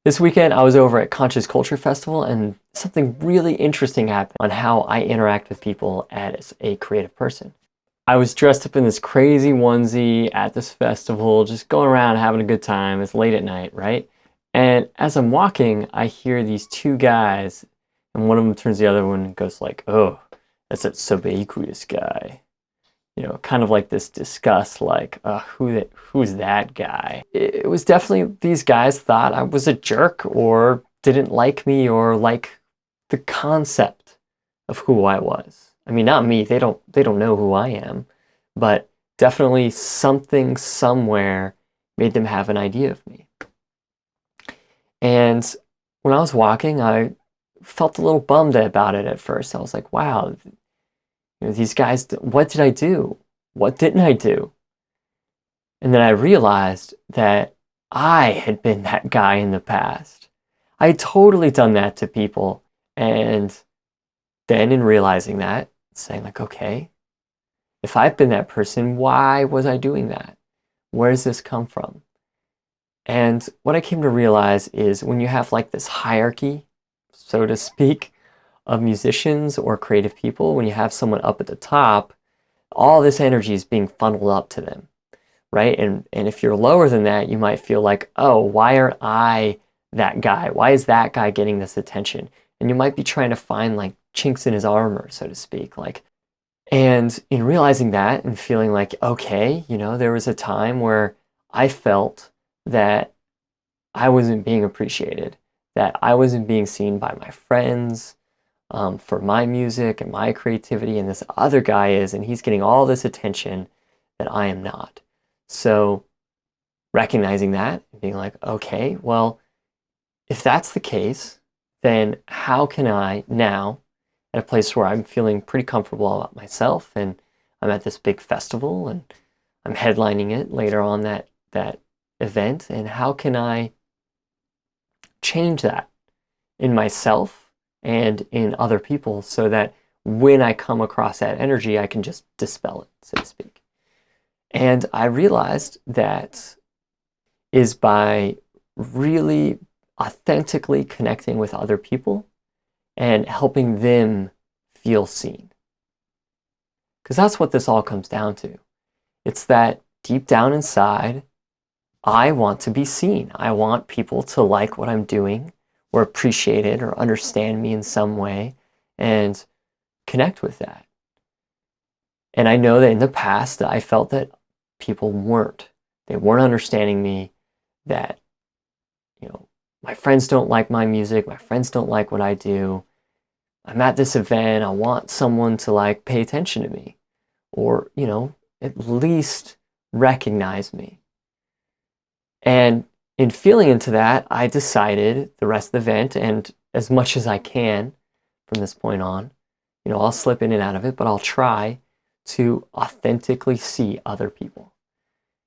This weekend, I was over at Conscious Culture Festival, and something really interesting happened on how I interact with people as a creative person. I was dressed up in this crazy onesie at this festival, just going around having a good time. It's late at night, right? And as I'm walking, I hear these two guys, and one of them turns to the other one and goes like, "Oh, that's that subaqueous guy." Kind of like this disgust, like, who's that guy? It was definitely these guys thought I was a jerk or didn't like me or like the concept of who I was. I mean, not me, they don't know who I am, but definitely something somewhere made them have an idea of me. And when I was walking, I felt a little bummed about it at first. I was like, wow, these guys, what did I do? What didn't I do? And then I realized that I had been that guy in the past. I had totally done that to people. And then in realizing that, saying like, okay, if I've been that person, why was I doing that? Where does this come from? And what I came to realize is when you have like this hierarchy, so to speak, of musicians or creative people, when you have someone up at the top, all this energy is being funneled up to them, right? And if you're lower than that, you might feel like, oh, why aren't I that guy? Why is that guy getting this attention? And you might be trying to find like chinks in his armor, so to speak. And in realizing that and feeling like, okay, there was a time where I felt that I wasn't being appreciated, that I wasn't being seen by my friends, for my music and my creativity, and this other guy is, and he's getting all this attention that I am not. So recognizing that and being like, okay, well, if that's the case, then how can I now, at a place where I'm feeling pretty comfortable about myself, and I'm at this big festival and I'm headlining it later on that event, and how can I change that in myself and in other people so that when I come across that energy, I can just dispel it, so to speak. And I realized that is by really authentically connecting with other people and helping them feel seen. Because that's what this all comes down to. It's that deep down inside, I want to be seen. I want people to like what I'm doing or appreciate it or understand me in some way and connect with that. And I know that in the past I felt that people weren't. They weren't understanding me, that, my friends don't like my music, my friends don't like what I do. I'm at this event, I want someone to like pay attention to me or, at least recognize me. And in feeling into that, I decided the rest of the event, and as much as I can from this point on, I'll slip in and out of it, but I'll try to authentically see other people.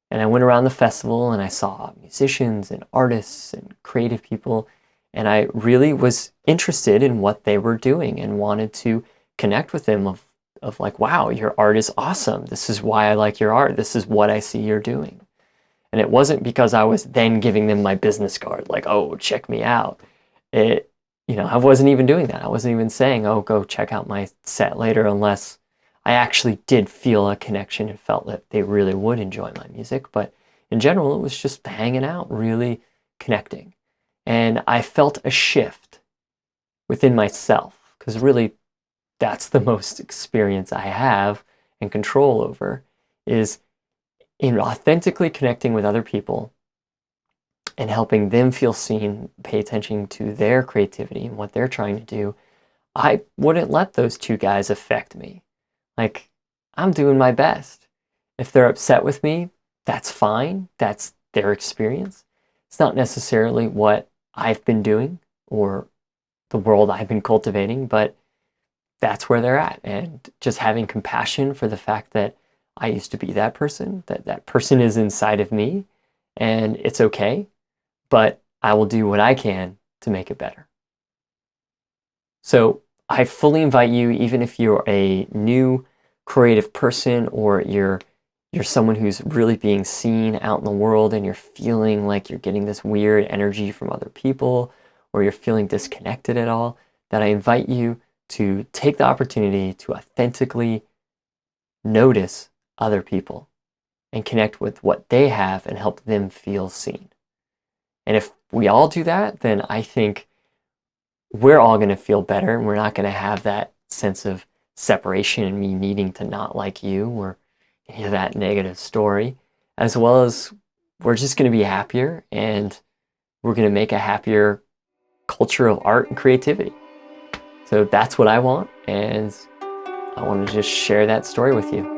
And I went around the festival and I saw musicians and artists and creative people, and I really was interested in what they were doing and wanted to connect with them of like, wow, your art is awesome. This is why I like your art. This is what I see you're doing. And it wasn't because I was then giving them my business card, like, oh, check me out. I wasn't even doing that. I wasn't even saying, oh, go check out my set later, unless I actually did feel a connection and felt that they really would enjoy my music. But in general, it was just hanging out, really connecting. And I felt a shift within myself, because really that's the most experience I have and control over, is in authentically connecting with other people and helping them feel seen, pay attention to their creativity and what they're trying to do. I wouldn't let those two guys affect me. Like, I'm doing my best. If they're upset with me, that's fine. That's their experience. It's not necessarily what I've been doing or the world I've been cultivating, but that's where they're at. And just having compassion for the fact that I used to be that person, that person is inside of me, and it's okay, but I will do what I can to make it better. So I fully invite you, even if you're a new creative person or you're you're someone who's really being seen out in the world and you're feeling like you're getting this weird energy from other people, or you're feeling disconnected at all, that I invite you to take the opportunity to authentically notice other people and connect with what they have and help them feel seen. And if we all do that, then I think we're all going to feel better, and we're not going to have that sense of separation and me needing to not like you or any of that negative story, as well as we're just going to be happier, and we're going to make a happier culture of art and creativity. So that's what I want, and I want to just share that story with you.